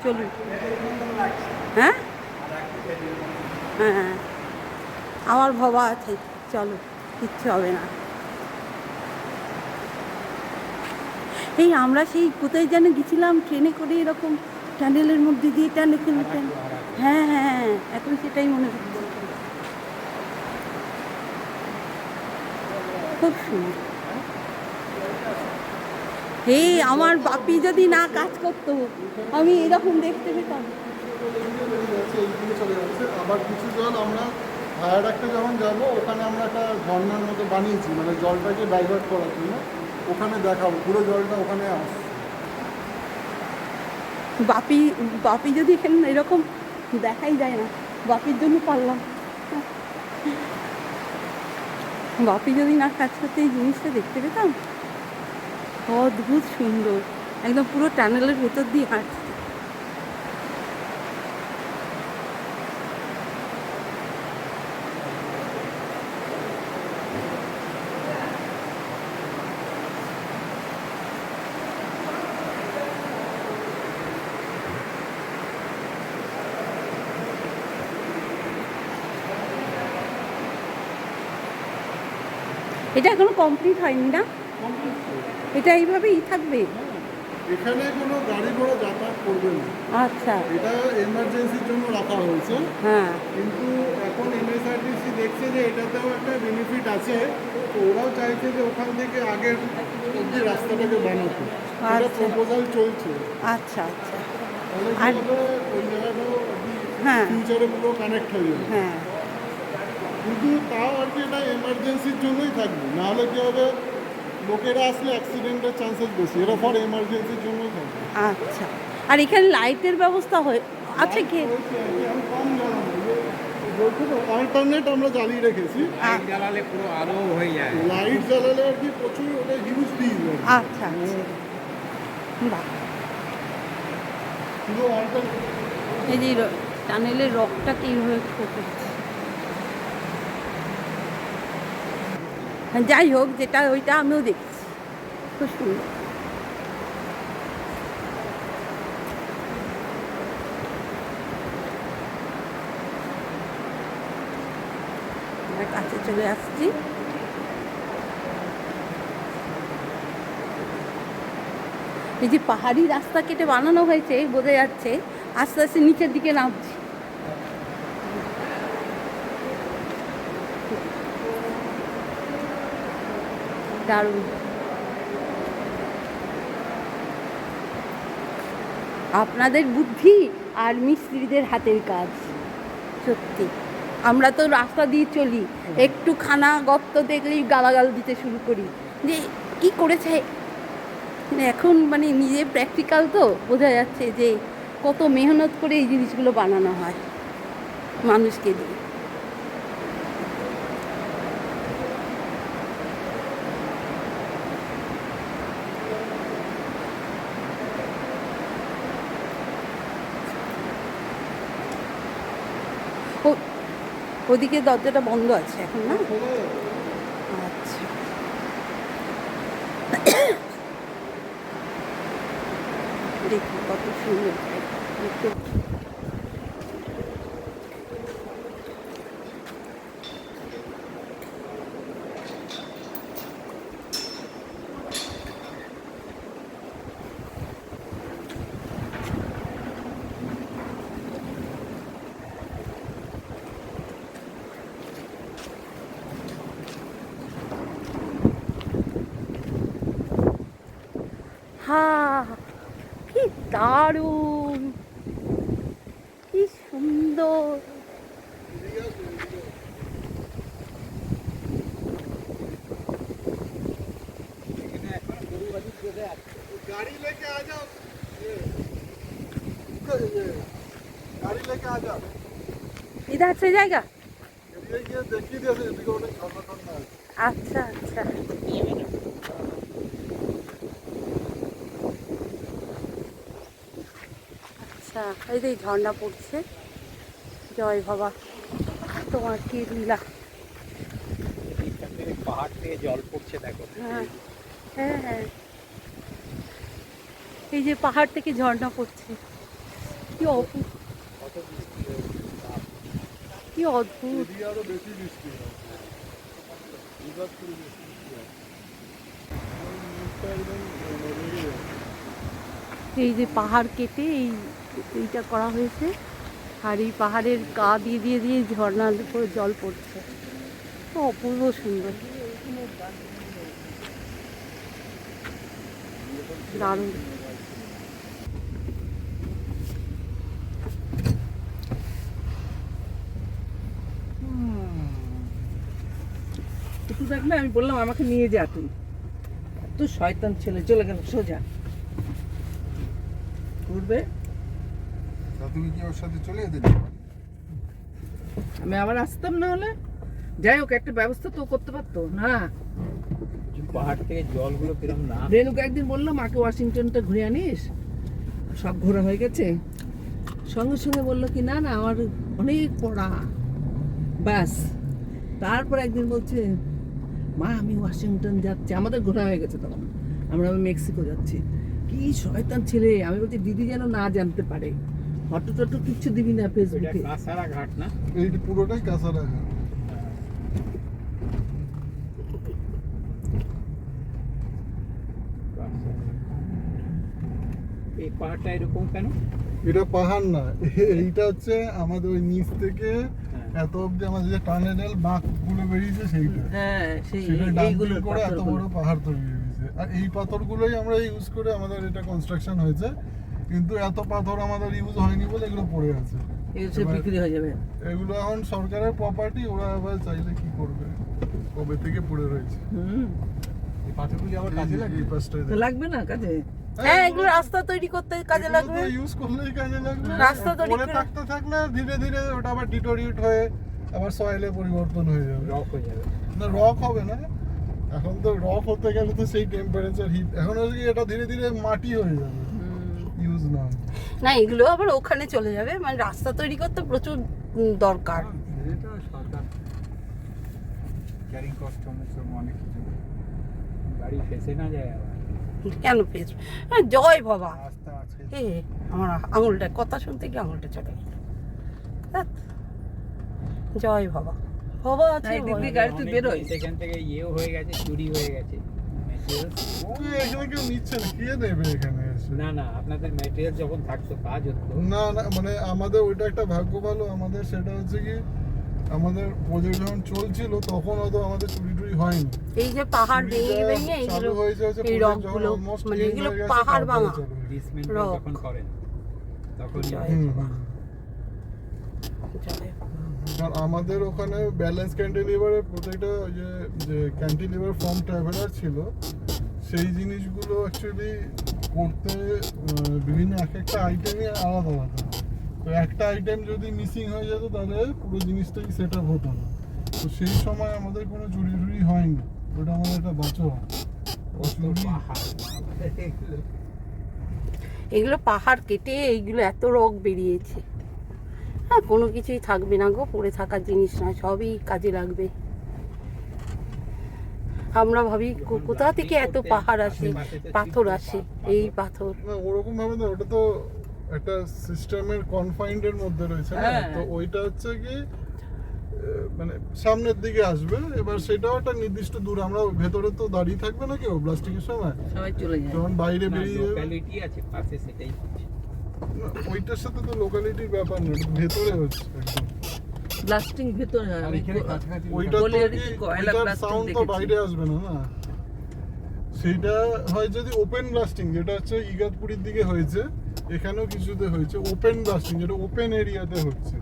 চলুন। হ্যাঁ হ্যাঁ, আমার ভাবা আছে, চলো, কিচ্ছু হবে না। এই আমরা সেই কোথায় যেন গেছিলাম ট্রেনে করে, এরকম টানেলের মধ্যে দিয়ে টানে খেলতেন। হ্যাঁ হ্যাঁ, এখন সেটাই মনে হচ্ছে, খুব সুন্দর। এই আমার বাপি যদি না কাজ করতো, আমি এরকম দেখতে পেতাম। আবার কিছু জল আমরা ভায়াডাক্টে যখন যাবো, ওখানে আমরা একটা ঝর্ণার মতো বানিয়েছি, মানে জলটাকে ডাইভার্ট করার জন্য। ওখানে দেখাবো পুরো জলটা ওখানে আসছে। বাপি বাপি যদি এখানে এরকম দেখাই যায় না, বাপির জন্য পারলাম। বাপি যদি না কাজ করতে এই জিনিসটা দেখতে পেতাম। অদ্ভুত সুন্দর, একদম পুরো টানেলের ভেতর দিয়ে হাঁটছে। এটা এখনো কমপ্লিট হয়নি না? এটা এইভাবেই থাকবে? এখানে কোনো গাড়ি ঘোড়া যাতায়াত করবে না। আচ্ছা, এটা এমার্জেন্সির জন্য রাখা হয়েছে। হ্যাঁ। কিন্তু এখন এমএসআরটিসি দেখছে যে এটাতেও একটা বেনিফিট আছে, তো ওরাও চাইছে যে ওখান থেকে আগের অব্দি রাস্তাটাকে বানাতে। এটা প্রপোজাল চলছে। আচ্ছা আচ্ছা। তাহলে আর ওই জায়গাটাও হ্যাঁ ফিউচারে পুরো কানেক্ট হয়ে যাবে। হ্যাঁ, কিন্তু তাও আর কি এটা এমার্জেন্সির জন্যই থাকবে, নাহলে কি হবে, লোকেরা আসলে অ্যাক্সিডেন্টের চান্সেস বেশি। এটা ফর এমার্জেন্সির জন্যই থাকবে। আচ্ছা। আর এখানে লাইটের ব্যবস্থা আছে কি? কম অল্টারনেট আমরা জ্বালিয়ে রেখেছি। লাইট জ্বালালে পুরো আলো হয়ে যায়। লাইট জ্বালালে আর কি প্রচুর, ওটা হিউজ বিল। আচ্ছা আচ্ছা, বাহ। পুরো অল্টারনেট। এই যে টানেলের রকটা কীভাবে করছে। যাই হোক, যেটা ওইটা আমিও দেখছি, খুব সুন্দর। কাছে চলে আসছি। এই যে পাহাড়ি রাস্তা কেটে বানানো হয়েছে, বোঝা যাচ্ছে আস্তে আস্তে নিচের দিকে নামছি। দারুণ। আপনাদের বুদ্ধি আর মিস্ত্রিদের হাতের কাজ, সত্যি। আমরা তো রাস্তা দিয়ে চলি, একটু খানা গর্ত দেখলেই গালাগাল দিতে শুরু করি যে কি করেছে। এখন মানে নিজে প্র্যাকটিক্যাল তো বোঝা যাচ্ছে যে কত মেহনত করে এই জিনিসগুলো বানানো হয় মানুষকে দিয়ে। ওদিকে দরজাটা বন্ধ আছে এখন না? আচ্ছা, দেখুন কত সুন্দর। হ্যাঁ, কি দারুণ, কি সুন্দর। गाड़ी लेके आ जाओ, गाड़ी लेके आ जाओ। इधर से जाएगा? ये देखिए जैसे अच्छा अच्छा। আচ্ছা, এই যে ঝর্ণা পড়ছে। জয় বাবা, তোমার কি লীলা। পাহাড় থেকে জল পড়ছে, দেখো। হ্যাঁ হ্যাঁ হ্যাঁ, এই যে পাহাড় থেকে ঝর্ণা পড়ছে, কি অপূর্ব, কত বৃষ্টি হয়েছে কি অদ্ভুত। এদিকে আরো বেশি বৃষ্টি হয় বিরাট করে বেশি বৃষ্টি হয় মুখটা একদম লেগে যায়। এই যে পাহাড় কেটে এইটা করা হয়েছে, আর এই পাহাড়ের গা দিয়ে দিয়ে দিয়ে ঝর্ণার উপরে জল পড়ছে, তো অপূর্ব সুন্দর, দারুণ। একটু থাকলে আমি বললাম আমাকে নিয়ে যা তুই, এত শয়তান ছেলে, চলে গেল সোজা ঘুরবে। তা তুমি কি ওর সাথে চলে যেতে আমি আবার আসতাম না হলে, যাই হোক একটা ব্যবস্থা তো করতে পারতো না। পাহাড় থেকে জলগুলো কিরম না রেনুকে একদিন বললাম মাকে ওয়াশিংটনটা ঘুরে আনিস, সব ঘোরা হয়ে গেছে, সঙ্গে সঙ্গে বললো কি না না আমার অনেক পড়া, ব্যাস। তারপর একদিন বলছে মা আমি ওয়াশিংটন যাচ্ছি, আমাদের ঘোরা হয়ে গেছে তখন, আমরা মেক্সিকো যাচ্ছি। কি শয়তান ছেলে, আমি বলছি দিদি যেন না জানতে পারে, ফটো টটো কিচ্ছু দিবি না ওইটা ফেসবুকে। কাঁসারা ঘাট না এই পুরোটাই কাঁসারা ঘাট। এই পাহাড়টা এরকম কেন? এটা পাহাড় না, এইটা হচ্ছে আমাদের ওই নিচ থেকে হ্যাঁ। এত অব্দি আমাদের যে টানেল বাঁক গুলো বেরিয়েছে সেইটা, হ্যাঁ সেই সেটা এইগুলো ডাম্পিং করে এত বড় পাহাড় তৈরি হয়েছে। আর এই পাথরগুলোই আমরা ইউজ করে আমাদের এটা কনস্ট্রাকশন হয়েছে, কিন্তু এত পাথর আমাদের ইউজ হয়নি বলে এগুলো পড়ে আছে। এসে বিক্রি হয়ে যাবে। এগুলো এখন সরকারের প্রপার্টি, ওরা আবার চাইলে কি করবে, কবে থেকে পড়ে রয়েছে। হুম, এই পাথরগুলি আবার কাজে লাগে? এই পাশটায় তো লাগবে না কাজে। হ্যাঁ, এগুলো রাস্তা তৈরি করতে কাজে লাগবে। ইউজ করলেই কাজে লাগবে। রাস্তা তৈরি পড়ে করে- থাকতে থাকলে ধীরে ধীরে ওটা আবার ডিটোরিয়েট হয়ে আবার সয়েলে পরিবর্তন হয়ে যাবে। রক হয়ে যাবে। না রক হবে না, এখন তো রক হতে গেলে তো সেই টেম্পারেচার হিট, এখন হচ্ছে কি এটা ধীরে ধীরে মাটি হয়ে যাবে ইউজ না হলে। না, এগুলো আবার ওখানে চলে যাবে, মানে রাস্তা তৈরি করতে প্রচুর দরকার। এটা সরকার ক্যারিং কস্ট অনেক কিছু, গাড়ি ফেসে না যায় আবার। কেন পেয়েছ? জয় বাবা, রাস্তা আছে। আমার আঙুলটা কথা শুনতে গিয়ে আঙুলটা চলে গেল। ধ্যাৎ। জয় বাবা, বাবা আছে, এই দিক দিয়ে ভয়। গাড়ি তো অনেক বেরোয়। জিনিস এখান থেকে ইয়েও হয়ে গেছে, চুরি হয়ে গেছে materials। ওই এখানে কেউ নিচ্ছে না, কে নেবে এখানে এসে? না না, আপনাদের ম্যাটেরিয়াল যখন থাকতো কাজ হতো। না না, মানে আমাদের ওইটা একটা ভাগ্য ভালো, আমাদের সেটা হচ্ছে কি আমাদের প্রজেক্ট যখন চলছিল তখন হয়তো আমাদের চুরি টুরি হয়নি। এই যে পাহাড় ভেঙে চুরিটা ভেঙে এইগুলো, চালু হয়েছে হচ্ছে এই project যখন রকগুলো, almost মানে clean এগুলো হয়ে গেছে, পাহাড় তারপরে ভাঙা। চালু হয়েছে। Dismantle rock. যখন করেন তখন জয় হুম, বাবা, হুম। জয় বাবা। কারণ আমাদের ওখানে ব্যালেন্স ক্যান্টিলিভারের প্রত্যেকটা যে ক্যান্টিলিভার ফর্ম ট্রাভেলার ছিল, সেই জিনিসগুলো অ্যাকচুয়ালি করতে বিভিন্ন এক একটা আইটেমই আলাদা আলাদা। তো একটা আইটেম যদি মিসিং হয়ে যেত তাহলে পুরো জিনিসটাই সেট আপ হতো না। তো সেই সময় আমাদের কোনো চুরি টুরি হয়নি, ওটা আমাদের একটা বাঁচোয়া। চুরি এগুলো পাহাড় কেটে এইগুলো এত রক বেরিয়েছে। হ্যাঁ, কোনো কিছুই থাকবে না গো, পড়ে থাকার জিনিস না, সবই কাজে লাগবে। আমরা ভাবি কোথা থেকে এত পাহাড় আসে, পাথর আসে, এই পাথর। না ওরকম ভাবে না, ওটা তো একটা সিস্টেমের কনফাইন্ডের মধ্যে রয়েছে না, হ্যাঁ। তো ওইটা হচ্ছে কি মানে সামনের দিকে আসবে, এবার সেটাও একটা নির্দিষ্ট দূর, আমরা ভেতরে তো দাঁড়িয়ে থাকবে না কেউ ব্লাস্টিংয়ের সময়, সবাই চলে যায়। যখন বাইরে বেরিয়ে যাবে। লোকালিটি আছে পাশে, সেটাই হচ্ছে। না, ওইটার সাথে তো লোকালিটির ব্যাপার না, ওটা ভেতরে হচ্ছে একদম। ব্লাস্টিং ভেতরে হয়। আর এখানে কাছাকাছি ওইটা বলে তো আর কি, কি, কয়লা ওইটার blasting সাউন্ড তো দেখেছি। বাইরে আসবে না, না সেইটা হয় যদি ওপেন ব্লাস্টিং, যেটা হচ্ছে ইগাতপুরীর দিকে হয়েছে, এখানেও কিছুতে হয়েছে ওপেন ব্লাস্টিং, যেটা ওপেন এরিয়াতে হচ্ছে।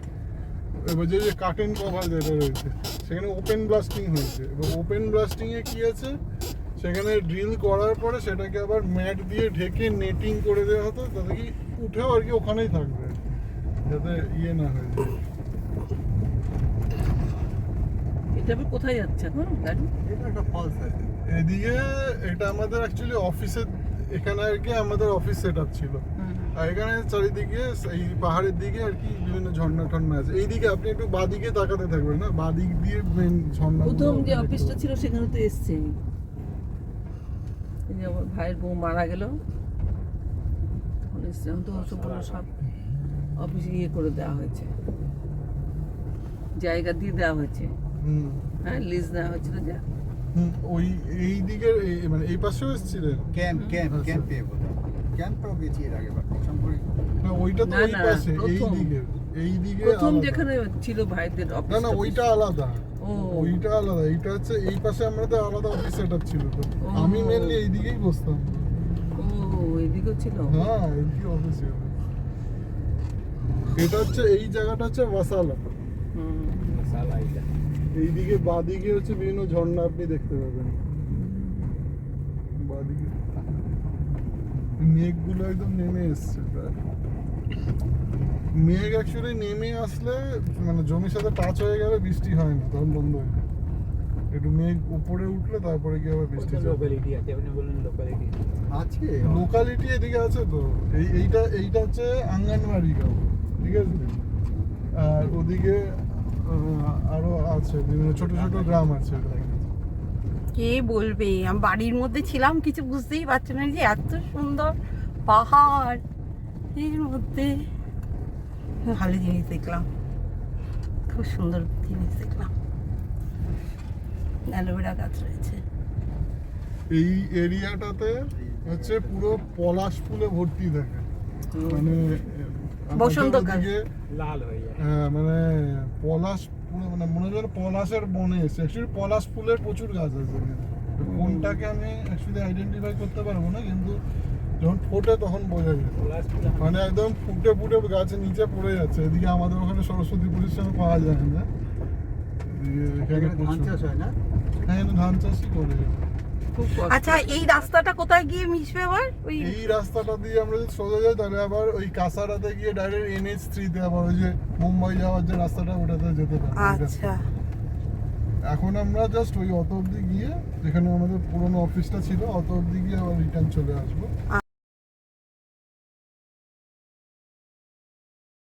এবার যে কার্টেন কভার যেটা রয়েছে সেখানে ওপেন ব্লাস্টিং হয়েছে। এবার ওপেন ব্লাস্টিং এ কি আছে, সেখানে ড্রিল করার পরে সেটাকে আবার ম্যাট দিয়ে ঢেকে নেটিং করে দেওয়া হতো, তাতে কি উঠেও আর কি ওখানেই থাকবে, যাতে ইয়ে না হয়ে যায়। এটা আবার কোথায় যাচ্ছে এখন গাড়ি? এটা একটা ফলস আছে এদিকে, এটা আমাদের অ্যাকচুয়ালি অফিসের এখানে আর কি আমাদের অফিস সেট আপ ছিল। আর এখানে চারিদিকে এই পাহাড়ের দিকে আর কি বিভিন্ন ঝর্ণা টর্ণা আছে। এইদিকে আপনি একটু বাদিকে তাকাতে থাকবেন, না বাদিক দিয়ে মেন ঝর্ণা। প্রথম যে অফিসটা ছিল সেখানে তো এসছে। এই যে আমার ভাইয়ের বউ মারা গেল, তখন এসছে। আমি তো ওসব বললো সব। কাঁসারা ঘাট। হুম, কাঁসারা ঘাট। অফিস ইয়ে করে দেওয়া হয়েছে, জায়গা দিয়ে দেওয়া হয়েছে, হুম হ্যাঁ লিজ দেওয়া হয়েছিল যা। হুম, ওই এই দিকে মানে এই পাশেও এসেছিলেন? ক্যাম্প আচ্ছা। ক্যাম্পে বোধ হয় ক্যাম্পেও গেছি এর আগে বার শঙ্করী। না ওইটা তো না, ওই না, পাশে, এই প্রথম। দিকে, এই দিকে প্রথম আলাদা। যেখানে ছিল ভাইদের না অফিস। না ওইটা আলাদা, ও ওইটা আলাদা, এইটা হচ্ছে এই পাশে আমাদের আলাদা অফিস সেটআপ ছিল তো। ও। আমি মেনলি এই দিকেই বসতাম। ও এদিকেও ছিল। হ্যাঁ এই কি অফিস ছিল। এটা হচ্ছে এই জায়গাটা হচ্ছে ওয়াসালা। হুম। সালা এটা এইদিকে বাদিকে হচ্ছে বিভিন্ন ঝর্ণা আপনি দেখতে পাবেন। বাদিকে মেঘগুলো একদম নেমে এসছে প্রায়। মেঘ অ্যাকচুয়ালি নেমে আসলে মানে জমির সাথে টাচ হয়ে গেলে বৃষ্টি হয় না, তখন বন্ধ হয়ে যায়। একটু মেঘ উপরে উঠলে তারপরে গিয়ে আবার বৃষ্টি কোথায় চালু। লোকালিটি আছে আপনি বললেন লোকালিটি আছে লোকালিটি এদিকে আছে তো, এইটা হচ্ছে আঙ্গনবাড়ি গাঁও, ঠিক আছে। আর ওদিকে আরো আছে বিভিন্ন ছোট ছোট গ্রাম আছে। কে বলবে, আমি বাড়ির মধ্যে ছিলাম, কিছু বুঝতেই পারছি না যে এত সুন্দর পাহাড় এর মধ্যে ভালো জিনিস দেখলাম, খুব সুন্দর জিনিস দেখলাম। অ্যালোভেরা গাছ রয়েছে। এই এরিয়াটাতে হচ্ছে পুরো পলাশ ফুলে ভর্তি থাকে, মানে বসন্তকাল। ওদিকে, লাল হয়ে যায় মানে পলাশ পুরো মানে মনে হয় যেন পলাশের বনে এসে। অ্যাকচুয়ালি পলাশ ফুলের প্রচুর গাছ আছে এখানে। কোনটাকে আমি অ্যাকচুয়ালি আইডেন্টিফাই করতে পারবো না, কিন্তু যখন ফোটে তখন বোঝা যায়। পলাশ ফুল মানে একদম ফুটে ফুটে গাছের নিচে পড়ে যাচ্ছে। এদিকে আমাদের ওখানে সরস্বতী পুজোর সময় পাওয়া যায় না, এদিকে এখানে এখানে ধান প্রচুর। চাষ হয় না হ্যাঁ এখানে ধান চাষই করে। খুব কষ্ট। আচ্ছা এই রাস্তাটা কোথায় গিয়ে মিশবে আবার? ওই এই রাস্তাটা দিয়ে আমরা যদি সোজা যাই তাহলে আবার ওই কাসারাতে গিয়ে ডাইরেক্ট NH3 তে আবার ওই যে মুম্বাই যাওয়ার যে রাস্তাটা ওটাতে যেতে পারি। আচ্ছা এখন আমরা জাস্ট ওই অত অব্দি গিয়ে যেখানে আমাদের পুরোনো অফিসটা ছিল অত অব্দি গিয়ে আবার রিটার্ন চলে আসবো।